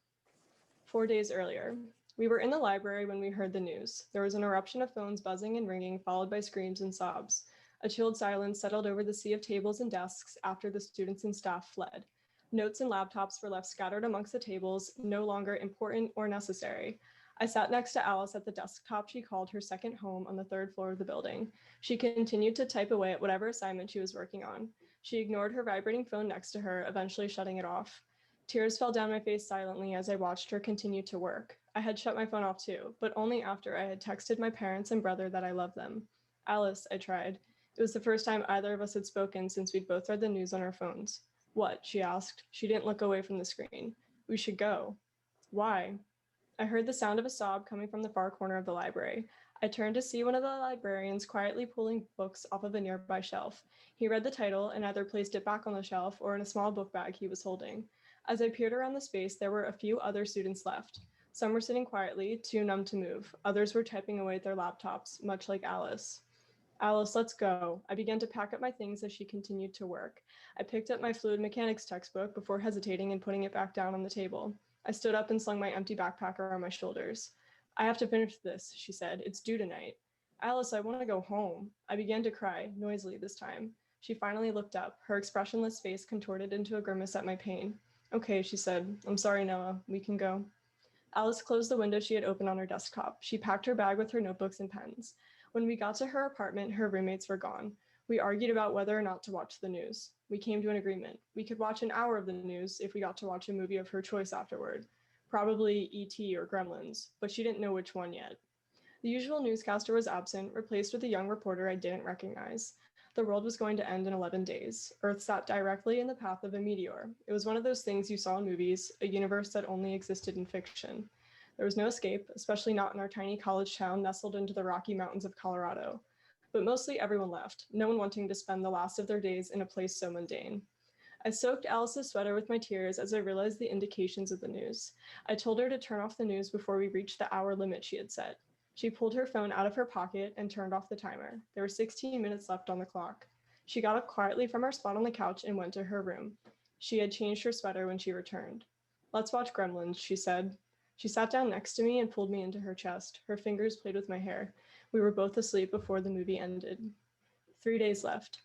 4 days earlier. We were in the library when we heard the news. There was an eruption of phones buzzing and ringing, followed by screams and sobs. A chilled silence settled over the sea of tables and desks after the students and staff fled. Notes and laptops were left scattered amongst the tables, no longer important or necessary. I sat next to Alice at the desktop she called her second home on the 3rd floor of the building. She continued to type away at whatever assignment she was working on. She ignored her vibrating phone next to her, eventually shutting it off. Tears fell down my face silently as I watched her continue to work. I had shut my phone off too, but only after I had texted my parents and brother that I loved them. Alice, I tried. It was the first time either of us had spoken since we'd both read the news on our phones. What? She asked. She didn't look away from the screen. We should go. Why? I heard the sound of a sob coming from the far corner of the library. I turned to see one of the librarians quietly pulling books off of a nearby shelf. He read the title and either placed it back on the shelf or in a small book bag he was holding. As I peered around the space, there were a few other students left. Some were sitting quietly, too numb to move. Others were typing away at their laptops, much like Alice. Alice, let's go. I began to pack up my things as she continued to work. I picked up my fluid mechanics textbook before hesitating and putting it back down on the table. I stood up and slung my empty backpack around my shoulders. I have to finish this, she said. It's due tonight. Alice, I want to go home. I began to cry, noisily this time. She finally looked up, her expressionless face contorted into a grimace at my pain. Okay, she said. I'm sorry, Noah. We can go. Alice closed the window she had opened on her desktop. She packed her bag with her notebooks and pens. When we got to her apartment, her roommates were gone. We argued about whether or not to watch the news. We came to an agreement. We could watch an hour of the news if we got to watch a movie of her choice afterward. Probably E.T. or Gremlins, but she didn't know which one yet. The usual newscaster was absent, replaced with a young reporter I didn't recognize. The world was going to end in 11 days. Earth sat directly in the path of a meteor. It was one of those things you saw in movies, a universe that only existed in fiction. There was no escape, especially not in our tiny college town nestled into the Rocky Mountains of Colorado. but mostly everyone left, no one wanting to spend the last of their days in a place so mundane. I soaked Alice's sweater with my tears as I realized the indications of the news. I told her to turn off the news before we reached the hour limit she had set. She pulled her phone out of her pocket and turned off the timer. There were 16 minutes left on the clock. She got up quietly from our spot on the couch and went to her room. She had changed her sweater when she returned. "Let's watch Gremlins," she said. She sat down next to me and pulled me into her chest. Her fingers played with my hair. We were both asleep before the movie ended. 3 days left.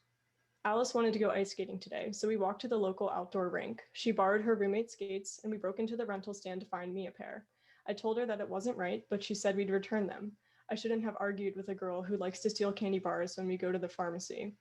Alice wanted to go ice skating today, so we walked to the local outdoor rink. She borrowed her roommate's skates, and we broke into the rental stand to find me a pair. I told her that it wasn't right, but she said we'd return them. I shouldn't have argued with a girl who likes to steal candy bars when we go to the pharmacy.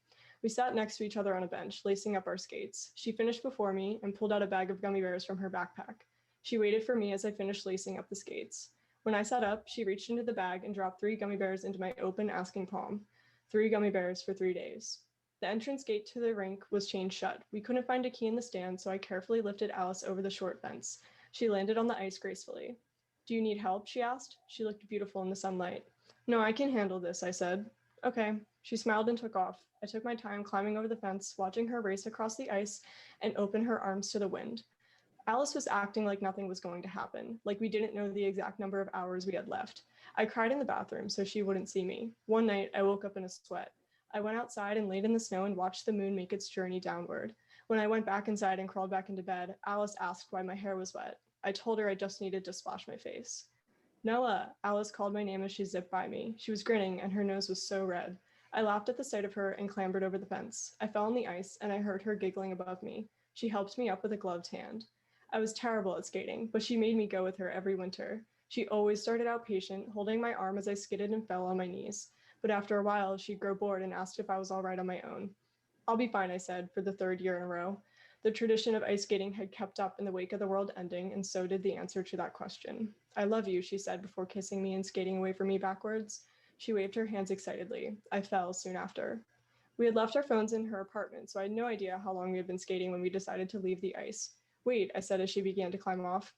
We sat next to each other on a bench, lacing up our skates. She finished before me and pulled out a bag of gummy bears from her backpack. She waited for me as I finished lacing up the skates. When I sat up, she reached into the bag and dropped 3 gummy bears into my open, asking palm. 3 gummy bears for 3 days. The entrance gate to the rink was chained shut. We couldn't find a key in the stand, so I carefully lifted Alice over the short fence. She landed on the ice gracefully. "Do you need help?" she asked. She looked beautiful in the sunlight. "No, I can handle this," I said. "Okay." She smiled and took off. I took my time climbing over the fence, watching her race across the ice and open her arms to the wind. Alice was acting like nothing was going to happen, like we didn't know the exact number of hours we had left. I cried in the bathroom so she wouldn't see me. One night, I woke up in a sweat. I went outside and laid in the snow and watched the moon make its journey downward. When I went back inside and crawled back into bed, Alice asked why my hair was wet. I told her I just needed to splash my face. "Noah," Alice called my name as she zipped by me. She was grinning and her nose was so red. I laughed at the sight of her and clambered over the fence. I fell on the ice and I heard her giggling above me. She helped me up with a gloved hand. I was terrible at skating, but she made me go with her every winter. She always started out patient, holding my arm as I skidded and fell on my knees. But after a while, she'd grow bored and asked if I was all right on my own. "I'll be fine," I said, for the 3rd year in a row. The tradition of ice skating had kept up in the wake of the world ending, and so did the answer to that question. "I love you," she said before kissing me and skating away from me backwards. She waved her hands excitedly. I fell soon after. We had left our phones in her apartment, so I had no idea how long we had been skating when we decided to leave the ice. "Wait," I said as she began to climb off.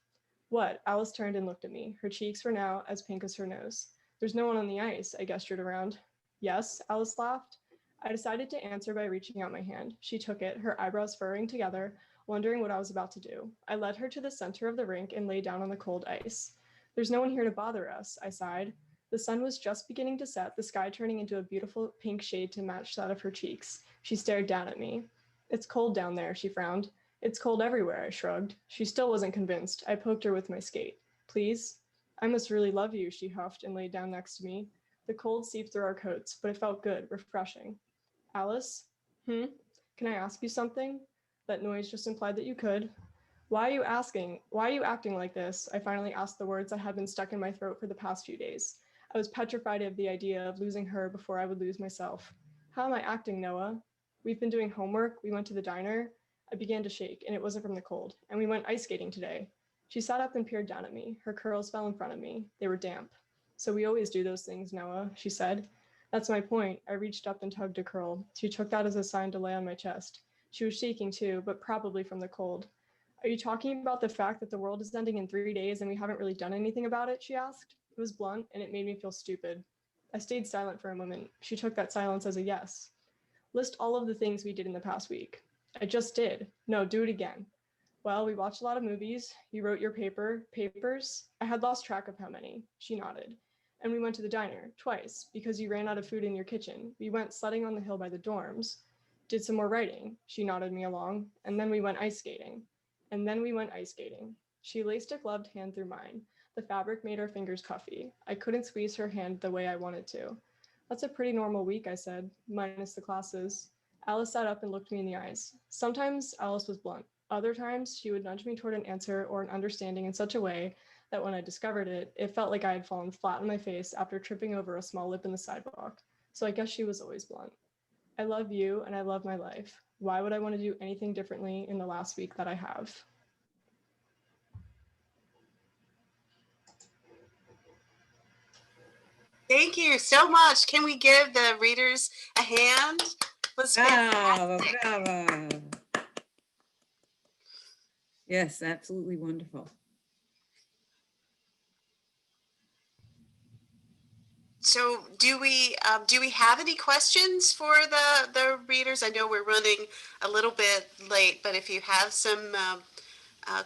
"What?" Alice turned and looked at me. Her cheeks were now as pink as her nose. "There's no one on the ice," I gestured around. "Yes," Alice laughed. I decided to answer by reaching out my hand. She took it, her eyebrows furrowing together, wondering what I was about to do. I led her to the center of the rink and lay down on the cold ice. "There's no one here to bother us," I sighed. The sun was just beginning to set, the sky turning into a beautiful pink shade to match that of her cheeks. She stared down at me. "It's cold down there," she frowned. "It's cold everywhere," I shrugged. She still wasn't convinced. I poked her with my skate. "Please?" "I must really love you," she huffed and laid down next to me. The cold seeped through our coats, but it felt good, refreshing. "Alice?" Can I ask you something?" That noise just implied that you could. Why are you acting like this?" I finally asked the words that had been stuck in my throat for the past few days. I was petrified of the idea of losing her before I would lose myself. "How am I acting, Noah?" "We've been doing homework. We went to the diner." I began to shake, and it wasn't from the cold. "And we went ice skating today." She sat up and peered down at me. Her curls fell in front of me. They were damp. "So we always do those things, Noah," she said. "That's my point." I reached up and tugged a curl. She took that as a sign to lay on my chest. She was shaking too, but probably from the cold. "Are you talking about the fact that the world is ending in 3 days and we haven't really done anything about it?" she asked. It was blunt, and it made me feel stupid. I stayed silent for a moment. She took that silence as a yes. "List all of the things we did in the past week." "I just did." "No, do it again." "Well, we watched a lot of movies. You wrote your papers. I had lost track of how many." She nodded. "And we went to the diner, twice, because you ran out of food in your kitchen. We went sledding on the hill by the dorms. Did some more writing." She nodded me along. "And then we went ice skating." She laced a gloved hand through mine. The fabric made her fingers puffy. I couldn't squeeze her hand the way I wanted to. "That's a pretty normal week," I said, "minus the classes." Alice sat up and looked me in the eyes. Sometimes Alice was blunt. Other times, she would nudge me toward an answer or an understanding in such a way that when I discovered it, it felt like I had fallen flat on my face after tripping over a small lip in the sidewalk. So I guess she was always blunt. "I love you and I love my life. Why would I want to do anything differently in the last week that I have?" Thank you so much. Can we give the readers a hand? Was fantastic. Bravo. Yes, absolutely wonderful. So do we have any questions for the readers? I know we're running a little bit late, but if you have some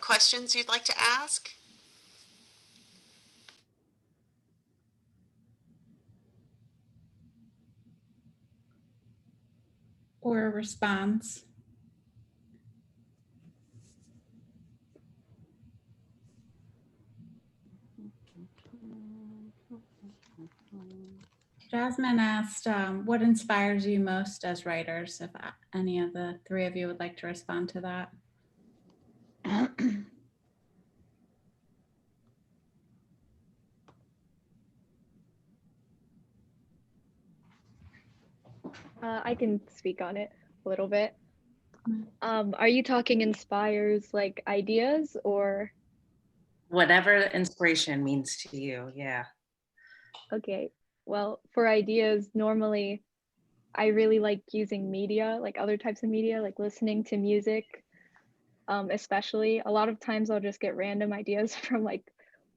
questions you'd like to ask. Or a response. Jasmine asked, what inspires you most as writers? If any of the three of you would like to respond to that. I can speak on it a little bit. Are you talking inspires like ideas or? Whatever inspiration means to you, yeah. Okay, well, for ideas, normally I really like using media, like other types of media, like listening to music, especially. A lot of times I'll just get random ideas from like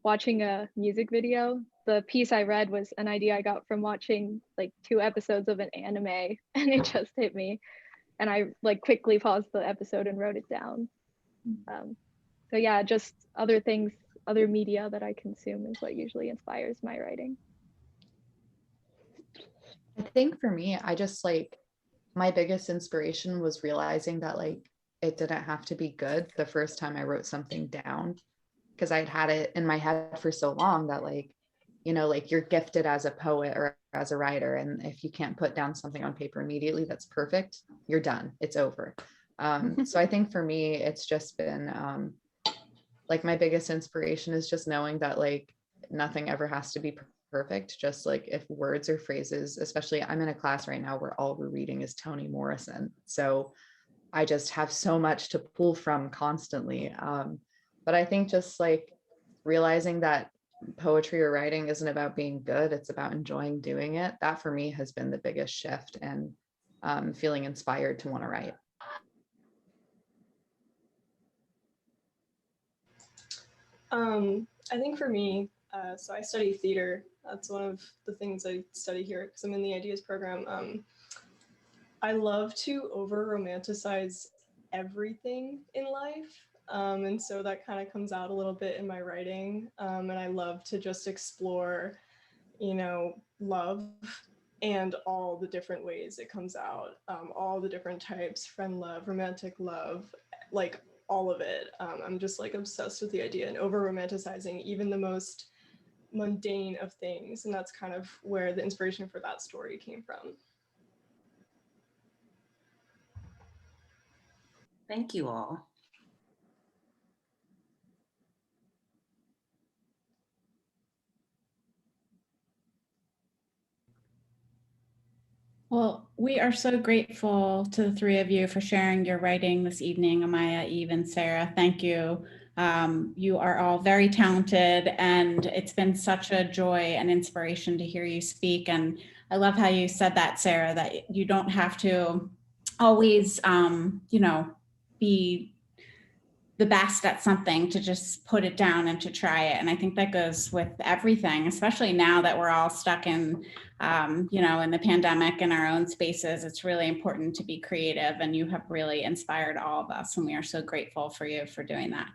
watching a music video. The piece I read was an idea I got from watching like 2 episodes of an anime, and it just hit me. And I like quickly paused the episode and wrote it down. So yeah, just other things, other media that I consume is what usually inspires my writing. I think for me, I just like, my biggest inspiration was realizing that like it didn't have to be good the first time I wrote something down, because I'd had it in my head for so long that like, you know, like you're gifted as a poet or as a writer, and if you can't put down something on paper immediately, that's perfect. You're done. It's over. So I think for me, it's just been like my biggest inspiration is just knowing that like nothing ever has to be perfect. Just like if words or phrases, especially I'm in a class right now where all we're reading is Toni Morrison. So I just have so much to pull from constantly. But I think just like realizing that poetry or writing isn't about being good, it's about enjoying doing it. That for me has been the biggest shift, and feeling inspired to want to write. I think for me, so I study theater. That's one of the things I study here because I'm in the Ideas program. I love to over-romanticize everything in life. And so that kind of comes out a little bit in my writing. And I love to just explore, you know, love and all the different ways it comes out, all the different types, friend love, romantic love, like all of it. I'm just like obsessed with the idea and over-romanticizing even the most mundane of things. And that's kind of where the inspiration for that story came from. Thank you all. Well, we are so grateful to the three of you for sharing your writing this evening, Amaya, Eve, and Sarah. Thank you. You are all very talented, and it's been such a joy and inspiration to hear you speak. And I love how you said that, Sarah, that you don't have to always, you know, be the best at something to just put it down and to try it. And I think that goes with everything, especially now that we're all stuck in, you know, in the pandemic in our own spaces. It's really important to be creative, and you have really inspired all of us. And we are so grateful for you for doing that.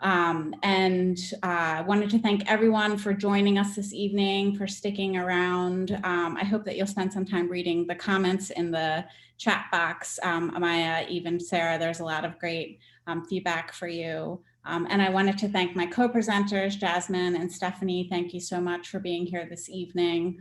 I wanted to thank everyone for joining us this evening, for sticking around. I hope that you'll spend some time reading the comments in the chat box. Amaya, even Sarah, there's a lot of great feedback for you. And I wanted to thank my co-presenters, Jasmine and Stephanie. Thank you so much for being here this evening.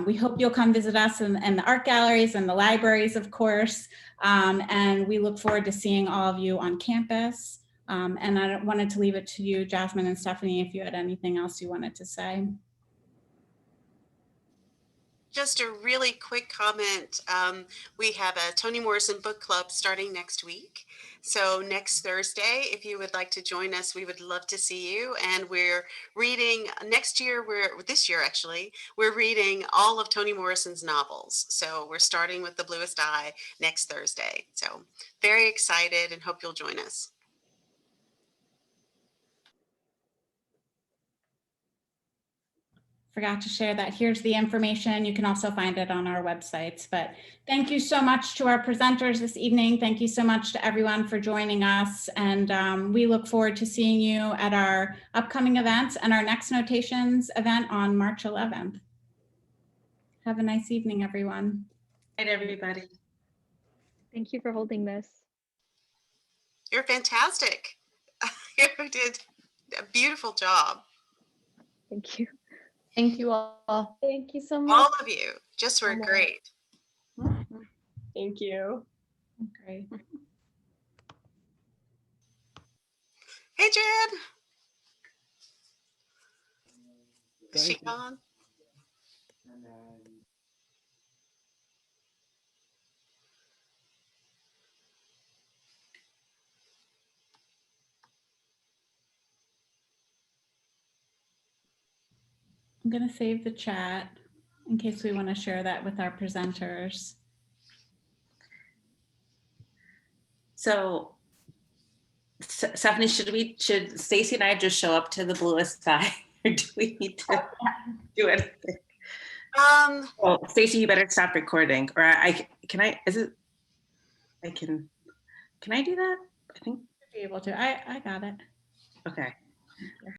We hope you'll come visit us in the art galleries and the libraries, of course. And we look forward to seeing all of you on campus. And I wanted to leave it to you, Jasmine and Stephanie, if you had anything else you wanted to say. Just a really quick comment. We have a Toni Morrison book club starting next week. So next Thursday, if you would like to join us, we would love to see you. And we're reading this year actually, we're reading all of Toni Morrison's novels. So we're starting with The Bluest Eye next Thursday. So very excited and hope you'll join us. forgot to share that. Here's the information. You can also find it on our websites. But thank you so much to our presenters this evening. Thank you so much to everyone for joining us. And we look forward to seeing you at our upcoming events and our next Notations event on March 11th. Have a nice evening, everyone. Good night, everybody. Thank you for holding this. You're fantastic. You did a beautiful job. Thank you. Thank you all. Thank you so much. All of you just were great. Thank you. Great. Hey, Jen. Is she Thank you. gone? I'm going to save the chat in case we want to share that with our presenters. So, Stephanie, should Stacy and I just show up to the bluest sky, or do we need to do anything? Well, Stacy, you better stop recording, or can I do that? I think Be able to. I got it. okay.